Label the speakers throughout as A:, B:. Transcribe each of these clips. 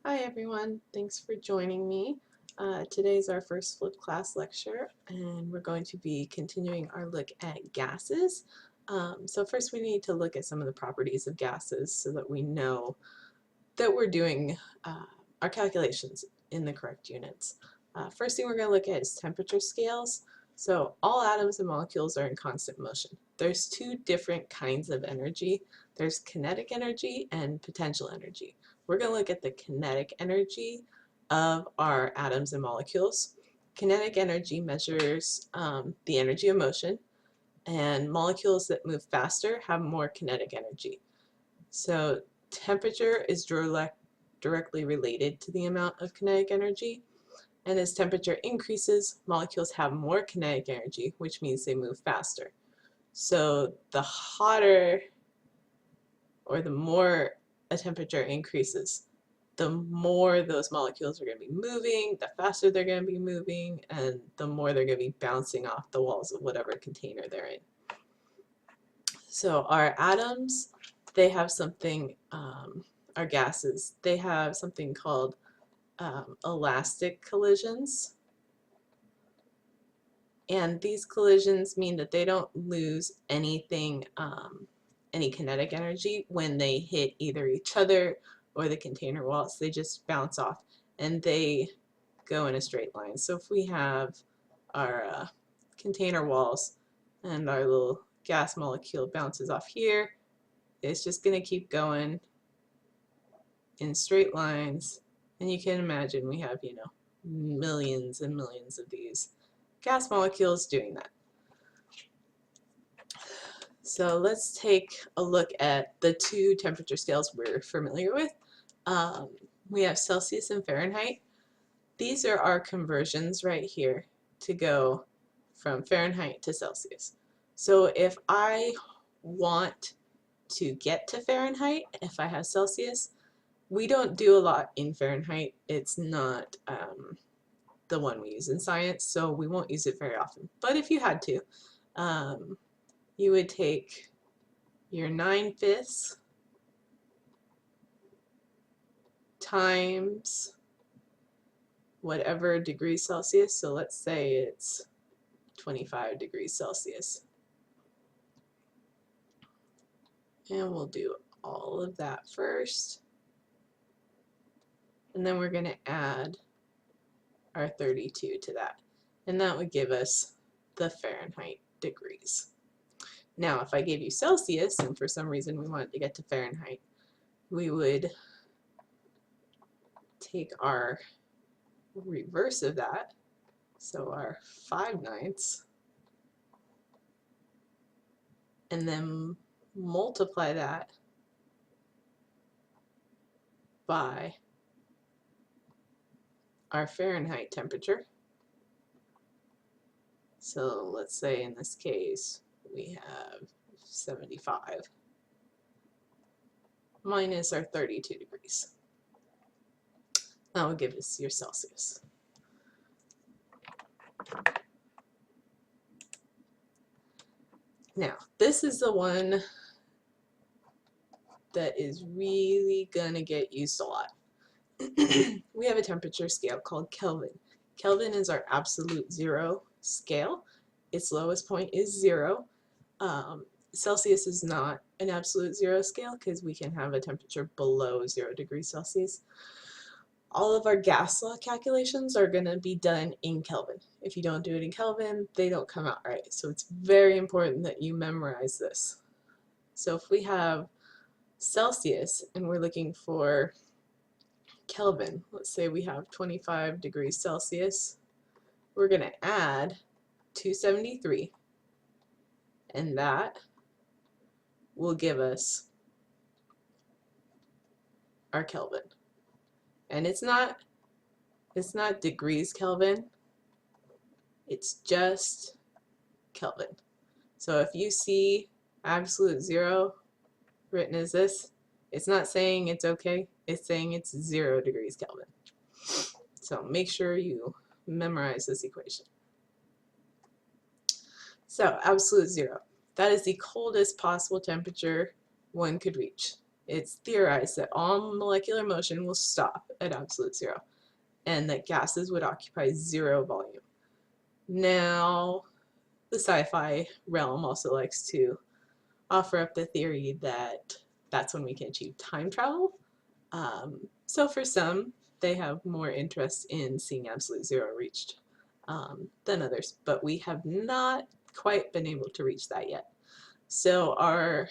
A: Hi everyone, thanks for joining me. Today's our first flipped class lecture and we're going to be continuing our look at gases. So first we need to look at some of the properties of gases so that we know that we're doing our calculations in the correct units. First thing we're going to look at is temperature scales. So all atoms and molecules are in constant motion. There's two different kinds of energy. There's kinetic energy and potential energy. We're going to look at the kinetic energy of our atoms and molecules. Kinetic energy measures the energy of motion, and molecules that move faster have more kinetic energy. So temperature is directly related to the amount of kinetic energy, and as temperature increases, molecules have more kinetic energy, which means they move faster. So the hotter or the more a temperature increases, the more those molecules are going to be moving, the faster they're going to be moving, and the more they're going to be bouncing off the walls of whatever container they're in. So our atoms, they have something, our gases, they have something called elastic collisions. And these collisions mean that they don't lose anything, any kinetic energy when they hit either each other or the container walls. They just bounce off and they go in a straight line. So if we have our container walls and our little gas molecule bounces off here, it's just going to keep going in straight lines, and you can imagine we have, millions and millions of these gas molecules doing that. So let's take a look at the two temperature scales we're familiar with. We have Celsius and Fahrenheit. These are our conversions right here to go from Fahrenheit to Celsius. So if I want to get to Fahrenheit, if I have Celsius, we don't do a lot in Fahrenheit. It's not the one we use in science, so we won't use it very often. But if you had to, you would take your 9/5 times whatever degrees Celsius, so let's say it's 25 degrees Celsius. And we'll do all of that first. And then we're going to add our 32 to that. And that would give us the Fahrenheit degrees. Now, if I gave you Celsius, and for some reason we wanted to get to Fahrenheit, we would take our reverse of that, so our 5/9, and then multiply that by our Fahrenheit temperature. So let's say in this case we have 75 minus our 32 degrees. That will give us your Celsius. Now, this is the one that is really gonna get used a lot. We have a temperature scale called Kelvin. Kelvin is our absolute zero scale. Its lowest point is 0. Celsius is not an absolute zero scale because we can have a temperature below 0 degrees Celsius. All of our gas law calculations are going to be done in Kelvin. If you don't do it in Kelvin, they don't come out right. So it's very important that you memorize this. So if we have Celsius and we're looking for Kelvin, let's say we have 25 degrees Celsius, we're going to add 273, and that will give us our Kelvin. And it's not degrees Kelvin, it's just Kelvin. So if you see absolute zero written as this, it's not saying it's okay, it's saying it's 0 degrees Kelvin. So make sure you memorize this equation. So absolute zero, that is the coldest possible temperature one could reach. It's theorized that all molecular motion will stop at absolute zero and that gases would occupy zero volume. Now, the sci-fi realm also likes to offer up the theory that that's when we can achieve time travel. So for some, they have more interest in seeing absolute zero reached than others, but we have not quite been able to reach that yet. So our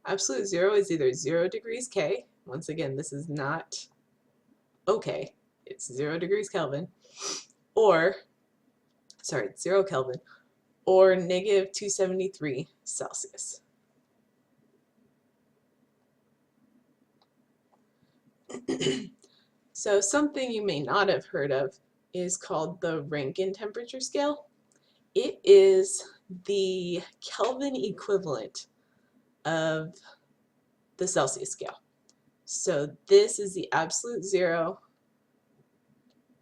A: absolute zero is either 0 degrees K, once again this is not okay, it's 0 degrees Kelvin, or, sorry, 0 Kelvin, or negative 273 Celsius. So something you may not have heard of is called the Rankine temperature scale. It is the Kelvin equivalent of the Celsius scale. So this is the absolute zero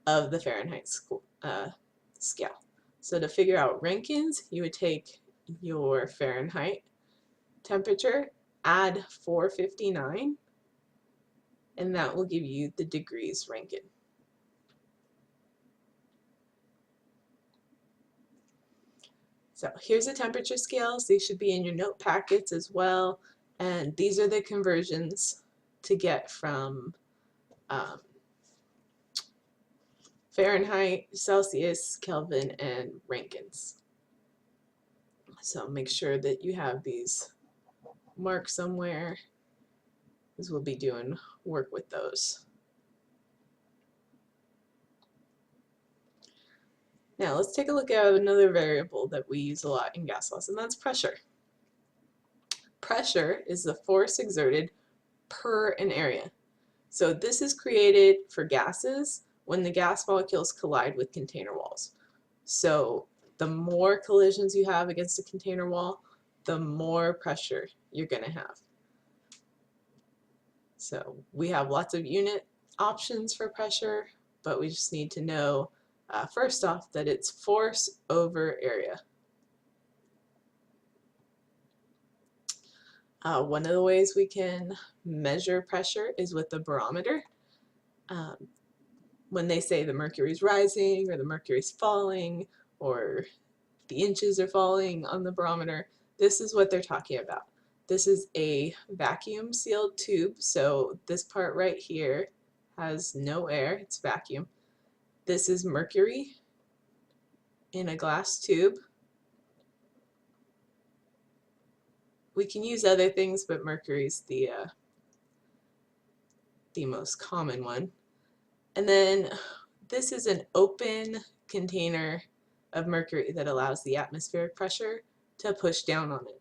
A: of the Fahrenheit scale. So to figure out Rankines, you would take your Fahrenheit temperature, add 459, and that will give you the degrees Rankine. So here's the temperature scales. These should be in your note packets as well. And these are the conversions to get from Fahrenheit, Celsius, Kelvin, and Rankines. So make sure that you have these marked somewhere, because we'll be doing work with those. Now let's take a look at another variable that we use a lot in gas laws, and that's pressure. Pressure is the force exerted per an area. So this is created for gases when the gas molecules collide with container walls. So the more collisions you have against a container wall, the more pressure you're going to have. So we have lots of unit options for pressure, but we just need to know first off that it's force over area. One of the ways we can measure pressure is with the barometer. When they say the mercury's rising or the mercury's falling or the inches are falling on the barometer, this is what they're talking about. This is a vacuum sealed tube, so this part right here has no air, it's vacuum. This is mercury in a glass tube. We can use other things, but mercury's the most common one. And then this is an open container of mercury that allows the atmospheric pressure to push down on it.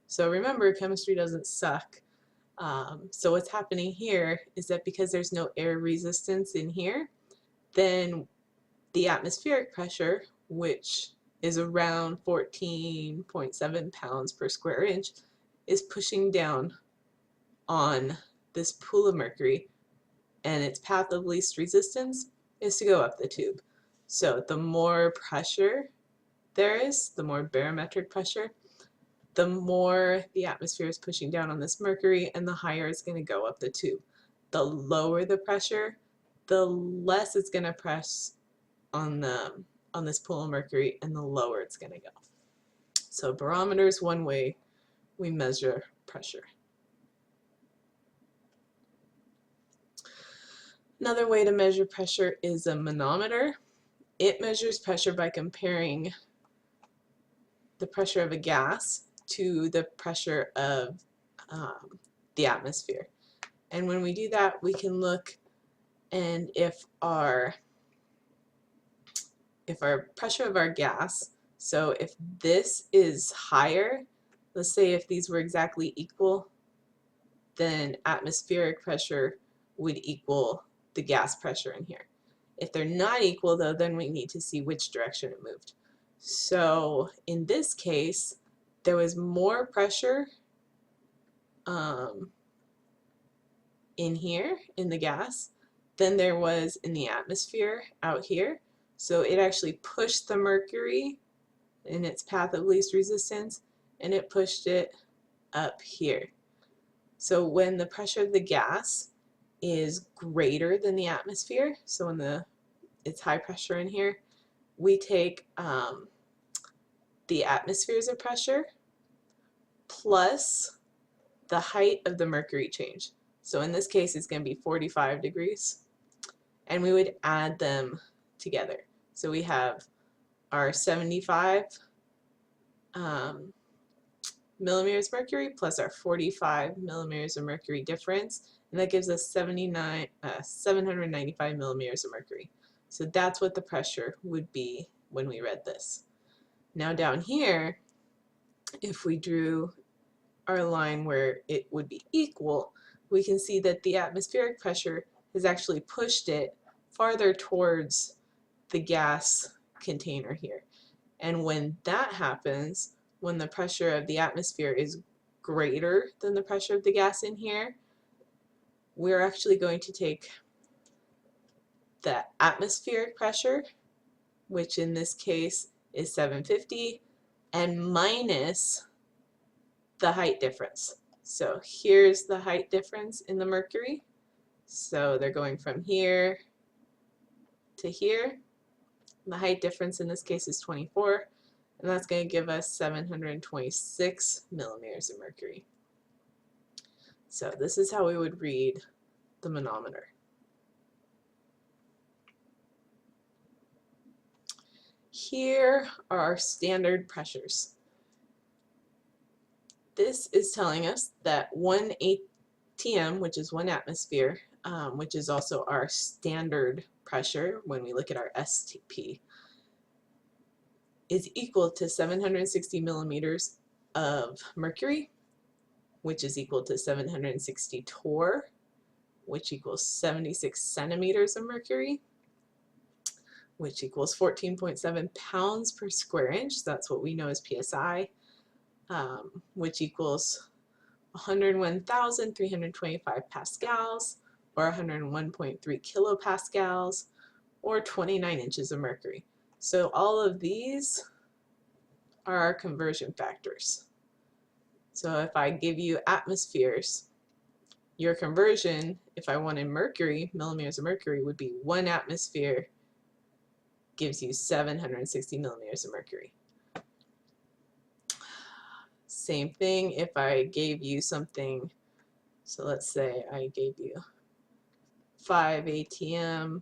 A: So remember, chemistry doesn't suck. So what's happening here is that because there's no air resistance in here, then the atmospheric pressure, which is around 14.7 pounds per square inch, is pushing down on this pool of mercury, and its path of least resistance is to go up the tube. So the more pressure there is, the more barometric pressure, the more the atmosphere is pushing down on this mercury, and the higher it's going to go up the tube. The lower the pressure, the less it's going to press on this pool of mercury, and the lower it's going to go. So barometer is one way we measure pressure. Another way to measure pressure is a manometer. It measures pressure by comparing the pressure of a gas to the pressure of the atmosphere. And when we do that, we can look, and if our pressure of our gas, so if this is higher, let's say if these were exactly equal, then atmospheric pressure would equal the gas pressure in here. If they're not equal though, then we need to see which direction it moved. So in this case, there was more pressure in here, in the gas, than there was in the atmosphere out here. So it actually pushed the mercury in its path of least resistance, and it pushed it up here. So when the pressure of the gas is greater than the atmosphere, so when it's high pressure in here, we take the atmospheres of pressure plus the height of the mercury change. So in this case, it's going to be 45 degrees. And we would add them together. So we have our 75 millimeters mercury plus our 45 millimeters of mercury difference, and that gives us 795 millimeters of mercury. So that's what the pressure would be when we read this. Now down here, if we drew our line where it would be equal, we can see that the atmospheric pressure has actually pushed it farther towards the gas container here. And when that happens, when the pressure of the atmosphere is greater than the pressure of the gas in here, we're actually going to take the atmospheric pressure, which in this case is 750, and minus the height difference. So here's the height difference in the mercury. So they're going from here to here. The height difference in this case is 24, and that's going to give us 726 millimeters of mercury. So this is how we would read the manometer. Here are our standard pressures. This is telling us that 1 atm, which is 1 atmosphere, which is also our standard pressure when we look at our STP, is equal to 760 millimeters of mercury, which is equal to 760 torr, which equals 76 centimeters of mercury, which equals 14.7 pounds per square inch. That's what we know as PSI, which equals 101,325 pascals, or 101.3 kilopascals, or 29 inches of mercury. So all of these are our conversion factors. So if I give you atmospheres, your conversion, if I wanted mercury, millimeters of mercury, would be 1 atmosphere gives you 760 millimeters of mercury. Same thing if I gave you something, so let's say I gave you 5 atm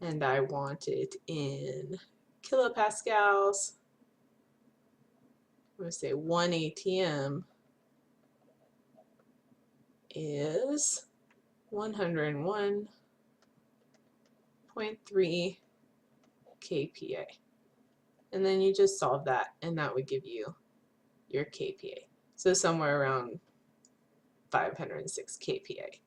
A: and I want it in kilopascals. I'm going to say 1 atm is 101.3 kPa. And then you just solve that, and that would give you your kPa. So somewhere around 506 kPa.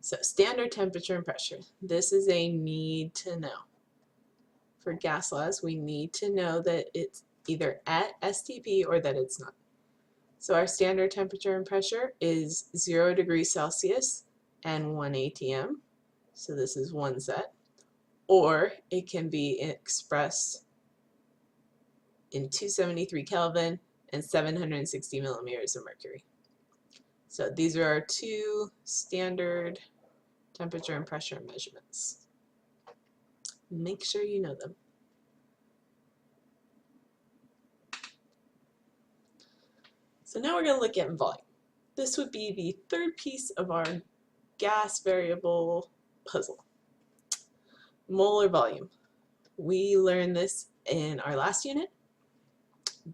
A: So standard temperature and pressure. This is a need to know. For gas laws, we need to know that it's either at STP or that it's not. So our standard temperature and pressure is 0 degrees Celsius and 1 atm. So this is one set. Or it can be expressed in 273 Kelvin and 760 millimeters of mercury. So these are our two standard temperature and pressure measurements. Make sure you know them. So now we're going to look at volume. This would be the third piece of our gas variable puzzle. Molar volume. We learned this in our last unit.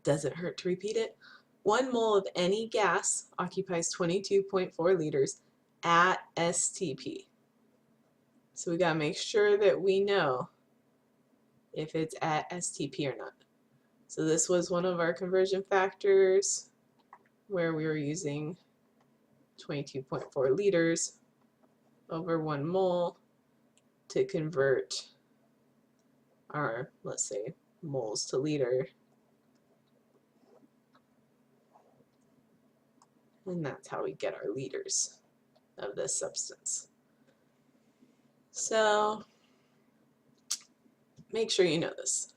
A: Doesn't hurt to repeat it. 1 mole of any gas occupies 22.4 liters at STP. So we got to make sure that we know if it's at STP or not. So this was one of our conversion factors where we were using 22.4 liters over 1 mole to convert our, let's say, moles to liter. And that's how we get our liters of this substance. So make sure you know this.